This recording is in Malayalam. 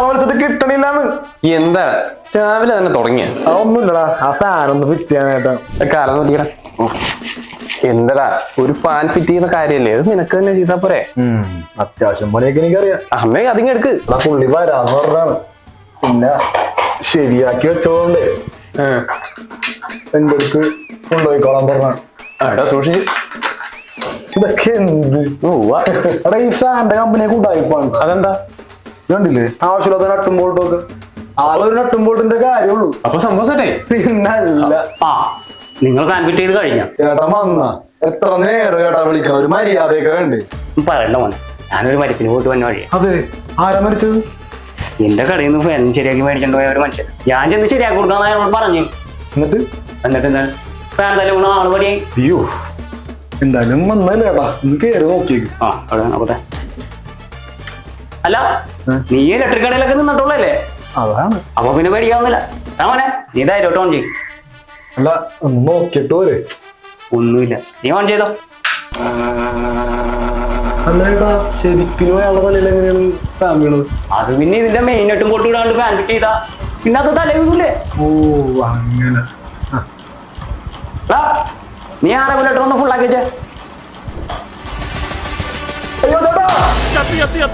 വിളിച്ചത് കിട്ടണില്ലാന്ന്. എന്താ രാവിലെ തന്നെ തുടങ്ങിയ? അതൊന്നുമില്ലടാ, ആ ഫാൻ ഒന്ന് ഫിറ്റ് ചെയ്യാനായിട്ടാ. കാലം നോക്കിയാ എന്തടാ, ഒരു ഫാൻ ഫിറ്റ് ചെയ്യുന്ന കാര്യല്ലേ, അത് നിനക്ക് തന്നെ ചെയ്താ പോരെ? അത്യാവശ്യം പണിയൊക്കെ എനിക്കറിയാം. അമ്മേ അതിങ്ങ് എടുക്ക്. പുള്ളി വരാന്ന് പറഞ്ഞാണ്, പിന്നെ ശരിയാക്കി വെച്ചോണ്ട് എന്റെ അടുത്ത് കൊണ്ടുപോയിക്കോളാൻ പറഞ്ഞാണ്. എടാ സൂക്ഷിച്ച്. ഇതൊക്കെ എന്ത് എടാ, ഈ ഫാന്റെ കമ്പനിയെ കൂട്ടായിപ്പാണ്. അതെന്താ കണ്ടില്ലേ, ആവശ്യമില്ലാത്ത നട്ടും ബോൾട്ടൊക്കെ. ആളൊരു നട്ടും ബോൾട്ടിന്റെ കാര്യമുള്ളൂ. അപ്പൊ സംഭവട്ടെ പിന്നല്ല. നിങ്ങൾ ഫാൻ ഫിറ്റ് ചെയ്ത് കഴിഞ്ഞ ചേട്ടാ വന്ന എത്ര നേരം ചേട്ടാ വിളിക്കണം, ഒരു മര്യാദയൊക്കെ വേണ്ടേ? പറയണ്ട മോനെ, ഞാനൊരു മരത്തിന് പോയിട്ട് വന്ന വഴിയാ. അതെ, ആരാ മരിച്ചത്? എന്റെ കടയിൽ നിന്ന് ഫാൻ ശരിയാക്കി മേടിച്ചിട്ട് പോയ ഒരു മനുഷ്യൻ. ഞാൻ ചെന്ന് ശരിയാക്കി കൊടുക്കാന്ന് അയാളോട് പറഞ്ഞു. എന്നിട്ട് എന്താ ഫാൻ തല വീണ ആള് പടിയായി. അയ്യോ, എന്തായാലും വന്നല്ലേ ചേട്ടാ, ഒന്ന് കയറി നോക്കിയേക്ക്. അവിടെ നോക്കട്ടെ. അല്ല, നീ ഇലക്ട്രിക് കടയിലൊക്കെ നിന്നിട്ടുള്ളല്ലേ? അതാണ്. അപ്പൊ പിന്നെ പേടിക്കാവുന്നില്ല. മോനെ നീ ധൈര്യമായിട്ട് ഓൺ ചെയ്യും. അല്ല, ഒന്ന് നോക്കിയിട്ട് പോരെ. ഒന്നുമില്ല, നീ ഓൺ ചെയ്തോ. അല്ല ചേട്ടാ, ശരിക്കും അയാളുടെ തലയിൽ എങ്ങനെയാണ് ഫാൻ വീണത്? അത് പിന്നെ ഇതിന്റെ മെയിൻ ആയിട്ടും പൊട്ടി വിടാണ്ട് ഫാൻ ഫിറ്റ് ചെയ്താ പിന്നെ അത് തല വീഴൂലേ? ഓ അങ്ങനെ. നീ ആ റെഗുലേറ്റർ ഒന്ന് ഫുള്ളാക്കി വെച്ചേ. അയ്യോ ചേട്ടാ, ചത്തി